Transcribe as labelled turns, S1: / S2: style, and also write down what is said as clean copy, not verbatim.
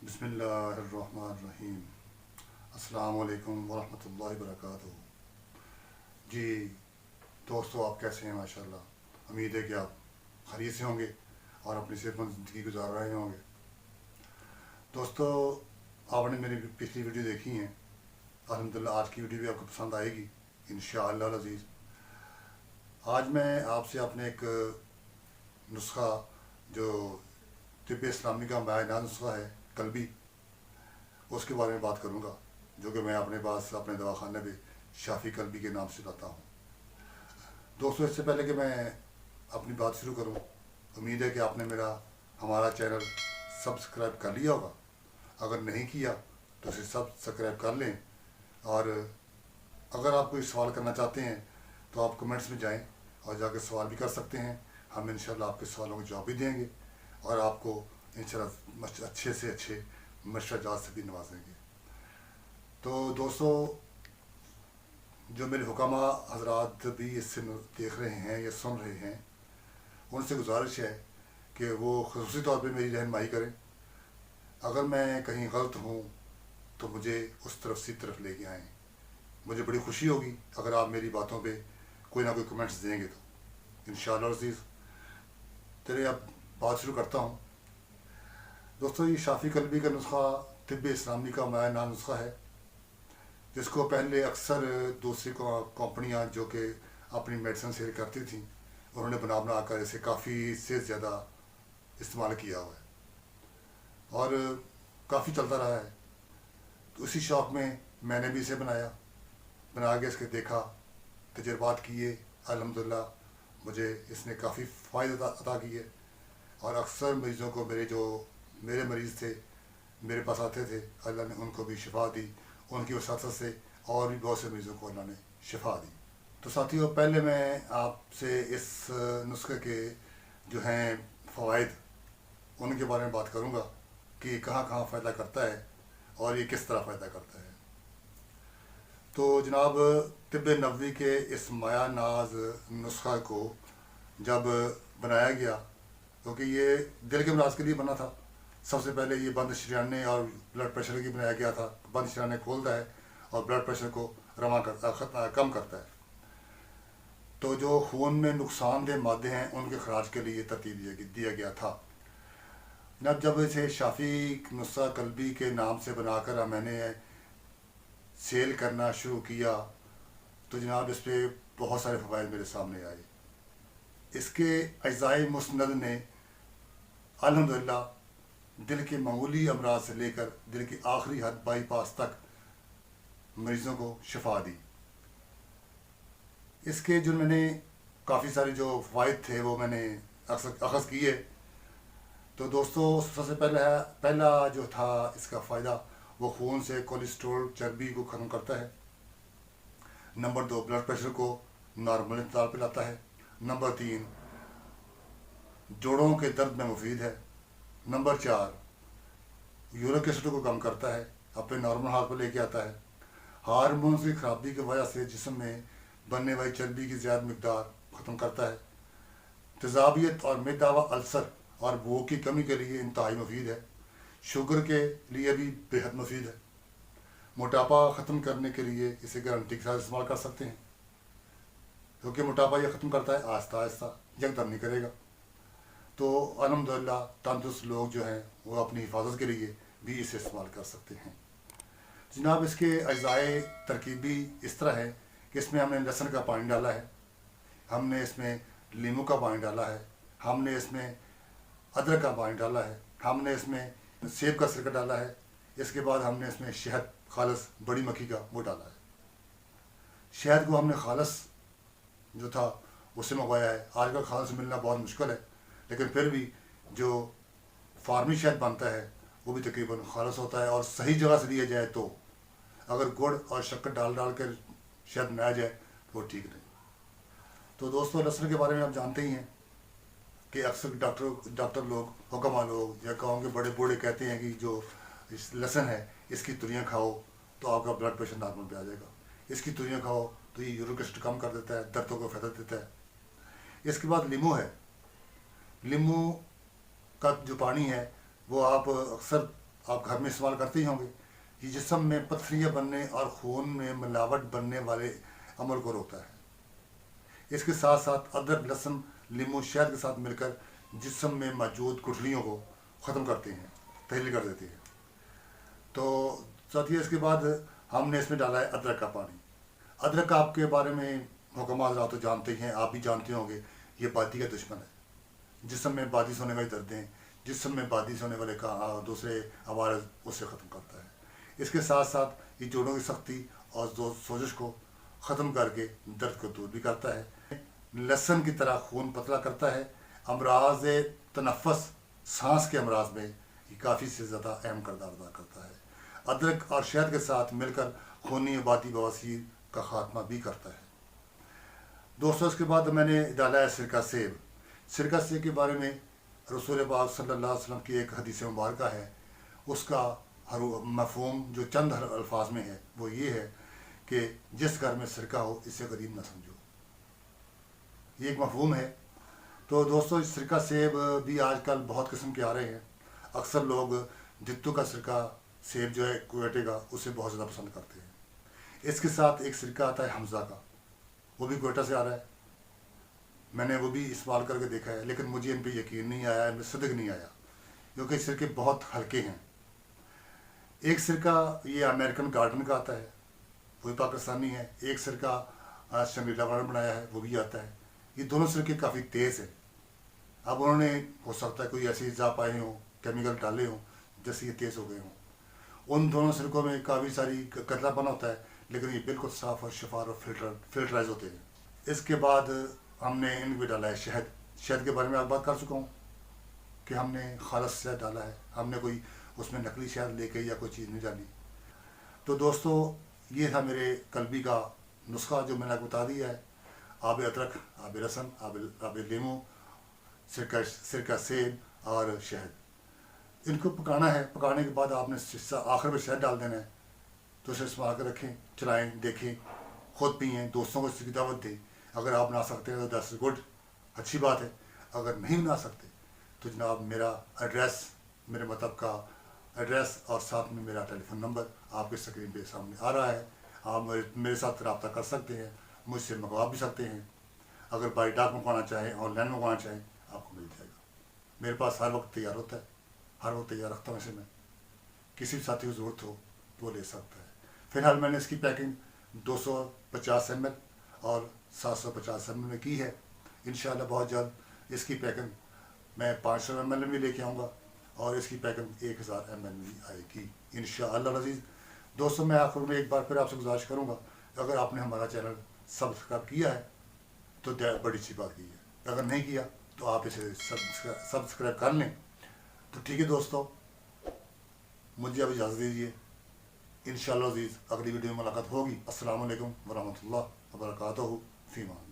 S1: बिस्मिल्लाहिर्रहमानिर्रहीम। अस्सलामु अलैकुम वरहमतुल्लाहि वबरकातुहू। जी दोस्तों, आप कैसे हैं? माशाल्लाह, उम्मीद है कि आप खैरियत से होंगे और अपनी सेहतमंद ज़िंदगी गुजार रहे होंगे। दोस्तों, आपने मेरी पिछली वीडियो देखी है। अल्हम्दुलिल्लाह आज की वीडियो भी आपको पसंद आएगी इंशाअल्लाह अज़ीज़। आज मैं आपसे अपने एक नुस्खा जो तिब्ब इस्लामी का मायना नुस्खा है कल्बी, उसके बारे में बात करूंगा, जो कि मैं अपने पास अपने दवाखाने में शाफी कल्बी के नाम से लाता हूँ। दोस्तों, इससे पहले कि मैं अपनी बात शुरू करूँ, उम्मीद है कि आपने हमारा चैनल सब्सक्राइब कर लिया होगा। अगर नहीं किया तो इसे सब्सक्राइब कर लें, और अगर आप कोई सवाल करना चाहते हैं तो आप कमेंट्स में जाएं और जाकर सवाल भी कर सकते हैं। हम इंशाल्लाह आपके सवालों के जवाब भी देंगे और आपको इंशाल्लाह अच्छे से अच्छे मशवरात से भी नवाजेंगे। तो दोस्तों, जो मेरे हुकामा हजरात भी इससे देख रहे हैं या सुन रहे हैं, उनसे गुजारिश है कि वो ख़ुसूसी तौर पे मेरी रहनुमाई करें। अगर मैं कहीं गलत हूँ तो मुझे उस तरफ लेके आएँ। मुझे बड़ी खुशी होगी अगर आप मेरी बातों पे कोई ना कोई कमेंट्स देंगे तो इंशाअल्लाह अज़ीज़। चलिए अब बात शुरू करता हूँ। दोस्तों, ये शाफी कल्बी का नुस्खा तिब्ब इस्लामी का मायना नुस्खा है, जिसको पहले अक्सर दूसरी कंपनियाँ जो कि अपनी मेडिसिन सेल करती थी, उन्होंने बना कर इसे काफ़ी से ज़्यादा इस्तेमाल किया हुआ है और काफ़ी चलता रहा है। तो उसी शौक़ में मैंने भी इसे बना के इसके देखा, तजर्बात किए। अल्हम्दुलिल्लाह मुझे इसने काफ़ी फ़ायदा अता किए और अक्सर मरीज़ों को मेरे मरीज़ थे, मेरे पास आते थे, अल्लाह ने उनको भी शिफा दी। उनकी वसात से और भी बहुत से मरीज़ों को अल्लाह ने शिफा दी। तो साथियों, पहले मैं आपसे इस नुस्खे के जो हैं फ़वाइद, उनके बारे में बात करूँगा कि कहाँ कहाँ फ़ायदा करता है और ये किस तरह फ़ायदा करता है। तो जनाब, तिब्ब नबवी के इस माया नाज नुस्खा को जब बनाया गया, क्योंकि ये दिल के अमराज के लिए बना था। सबसे पहले ये बंद शरीयाने और ब्लड प्रेशर की बनाया गया था। बंद शरीयाने खोलता है और ब्लड प्रेशर को कम करता है। तो जो खून में नुकसानदेह मादे हैं उनके खराज के लिए तरतीब दिया गया था। जब इसे शाफी नुस्खा कल्बी के नाम से बनाकर मैंने सेल करना शुरू किया तो जनाब इस पर बहुत सारे फ़वाइद मेरे सामने आए। इसके अज़ाए मुस्नद ने अल्हम्दुलिल्लाह दिल के मामूली अमराज से लेकर दिल की आखिरी हद बाईपास तक मरीज़ों को शिफा दी। इसके जो मैंने काफ़ी सारे जो फ़वाइद थे वो मैंने अखज़ किए। तो दोस्तों, सबसे पहला जो था इसका फ़ायदा, वो खून से कोलेस्ट्रॉल चर्बी को ख़त्म करता है। नंबर 2, ब्लड प्रेशर को नॉर्मल इंतजार पर लाता है। नंबर 3, जोड़ों के दर्द में मुफीद है। नंबर 4, यूरिक एसिड को कम करता है, अपने नॉर्मल हाल पर लेके आता है। हार्मोन्स की खराबी की वजह से जिस्म में बनने वाली चर्बी की ज़्यादा मकदार ख़त्म करता है। तेज़ाबियत और मैदा व अल्सर और भूख की कमी के लिए इंतहाई मुफीद है। शुगर के लिए भी बेहद मुफीद है। मोटापा ख़त्म करने के लिए इसे गारंटी के साथ इस्तेमाल कर सकते हैं, क्योंकि मोटापा ये ख़त्म करता है आहिस्ता आहिस्ता, यकदम नहीं करेगा। तो अल्हम्दुलिल्लाह तंदुरुस्त लोग जो हैं वो अपनी हिफाजत के लिए भी इसे इस्तेमाल कर सकते हैं। जनाब, इसके अज़ाए तरकीबी इस तरह है कि इसमें हमने लहसुन का पानी डाला है, हमने इसमें नींबू का पानी डाला है, हमने इसमें अदरक का पानी डाला है, हमने इसमें सेब का सिरका डाला है। इसके बाद हमने इसमें शहद खालस बड़ी मक्खी का वो डाला है। शहद को हमने खालस जो था उससे मंगवाया है। आजकल खालस मिलना बहुत मुश्किल है, लेकिन फिर भी जो फार्मी शहद बनता है वो भी तकरीबन खालस होता है और सही जगह से लिया जाए। तो अगर गुड़ और शक्कर डाल कर शहद बनाया जाए तो वो ठीक नहीं। तो दोस्तों, लहसुन के बारे में आप जानते ही हैं कि अक्सर डॉक्टर लोग, हुक्मा लोग या गाँव के बड़े बूढ़े कहते हैं कि जो इस लहसुन है इसकी तुरियाँ खाओ तो आपका ब्लड प्रेशर नॉर्मल पे आ जाएगा। इसकी तुरियाँ खाओ तो ये यूरिक एसिड कम कर देता है, दर्दों को फ़ायदा देता है। इसके बाद नींबू है। नींबू का जो पानी है वो आप अक्सर آپ گھر میں استعمال کرتے ہی ہوں گے. یہ جسم میں پتھریاں بننے اور خون میں ملاوٹ بننے والے عمل کو روکتا ہے. اس کے ساتھ ساتھ ادرک، لہسن، لیمو، شہد کے ساتھ مل کر جسم میں موجود گٹھلیوں کو ختم کرتے ہیں، تحلیل کر دیتے ہیں. تو ساتھی اس کے بعد ہم نے اس میں ڈالا ہے ادرک کا پانی. ادرک آپ کے بارے میں حکمات حضرات تو جانتے ہی ہیں، آپ بھی جانتے ہوں گے. یہ بادی کا دشمن ہے. جسم میں بادی سے ہونے والی دردیں، جسم میں بادی سے ہونے والے دوسرے عوارض اسے ختم کرتا ہے. اس کے ساتھ ساتھ یہ جوڑوں کی سختی اور سوزش کو ختم کر کے درد کو دور بھی کرتا ہے. لہسن کی طرح خون پتلا کرتا ہے. امراض تنفس، سانس کے امراض میں یہ کافی سے زیادہ اہم کردار ادا کرتا ہے. ادرک اور شہد کے ساتھ مل کر خونی آبادی بواسیر کا خاتمہ بھی کرتا ہے. دوستوں اس کے بعد میں نے ڈالا ہے سرکہ سیب. سرکہ سیب کے بارے میں رسول پاک صلی اللہ علیہ وسلم کی ایک حدیث مبارکہ ہے. اس کا مفہوم جو چند الفاظ میں ہے وہ یہ ہے کہ جس گھر میں سرکہ ہو اسے غریب نہ سمجھو. یہ ایک مفہوم ہے. تو دوستوں سرکہ سیب بھی آج کل بہت قسم کے آ رہے ہیں. اکثر لوگ جتو کا سرکہ سیب جو ہے کوئٹے کا اسے بہت زیادہ پسند کرتے ہیں. اس کے ساتھ ایک سرکہ آتا ہے حمزہ کا، وہ بھی کوئٹہ سے آ رہا ہے. میں نے وہ بھی استعمال کر کے دیکھا ہے، لیکن مجھے ان پہ یقین نہیں آیا، ان پہ صدق نہیں آیا، کیونکہ سرکے بہت ہلکے ہیں. ایک سرکہ یہ امریکن گارڈن کا آتا ہے، وہ بھی پاکستانی ہے. ایک سرکہ شنگریلا والوں نے بنایا ہے، وہ بھی آتا ہے. یہ دونوں سرکے کافی تیز ہیں. اب انہوں نے ہو سکتا ہے کوئی ایسی اجزا پائے ہوں، کیمیکل ڈالے ہوں جیسے یہ تیز ہو گئے ہوں. ان دونوں سرکوں میں کافی ساری کتلا پن ہوتا ہے، لیکن یہ بالکل صاف اور شفاف اور فلٹرائز ہوتے ہیں. اس کے بعد ہم نے ان میں ڈالا ہے شہد. شہد کے بارے میں آپ بات کر چکا ہوں کہ ہم نے خالص شہد ڈالا ہے، ہم نے کوئی اس میں نقلی شہد لے کے یا کوئی چیز نہیں ڈالی. تو دوستو یہ تھا میرے قلبی کا نسخہ جو میں نے آپ کو بتا دیا ہے. آب ادرک، آب لہسن، آب لیمو، سرکہ سیب اور شہد، ان کو پکانا ہے. پکانے کے بعد آپ نے آخر میں شہد ڈال دینا ہے. تو اسے استعمال کر رکھیں، چلائیں، دیکھیں، خود پئیں، دوستوں کو اس کی دعوت دیں. اگر آپ نہ سکتے ہیں تو دیٹس گڈ، اچھی بات ہے. اگر نہیں نہ سکتے تو جناب میرا ایڈریس، میرے مطلب کا ایڈریس اور ساتھ میں میرا ٹیلی فون نمبر آپ کے اسکرین پہ سامنے آ رہا ہے. آپ میرے ساتھ رابطہ کر سکتے ہیں، مجھ سے منگوا بھی سکتے ہیں. اگر بائی ڈاک منگوانا چاہیں، آن لائن منگوانا چاہیں، آپ کو مل جائے گا. میرے پاس ہر وقت تیار ہوتا ہے، ہر وقت تیار رکھتا ہوں اسے. میں کسی بھی ساتھی کو ضرورت ہو تو وہ لے سکتا ہے. فی الحال میں نے اس کی پیکنگ 250 ml اور 750 ml میں کی ہے. انشاءاللہ بہت جلد اس کی پیکنگ میں 500 ml میں لے کے آؤں گا اور اس کی پیکنگ 1000 ml میں آئے گی انشاءاللہ العزیز. دوستوں میں آخر میں ایک بار پھر آپ سے گزارش کروں گا، اگر آپ نے ہمارا چینل سبسکرائب کیا ہے تو بڑی سی بات کی ہے. اگر نہیں کیا تو آپ اسے سبسکرائب کر لیں. تو ٹھیک ہے دوستوں، مجھے اب اجازت دیجیے. انشاءاللہ عزیز اگلی ویڈیو میں ملاقات ہوگی. السلام علیکم ورحمۃ اللہ وبرکاتہ. فی امان اللہ.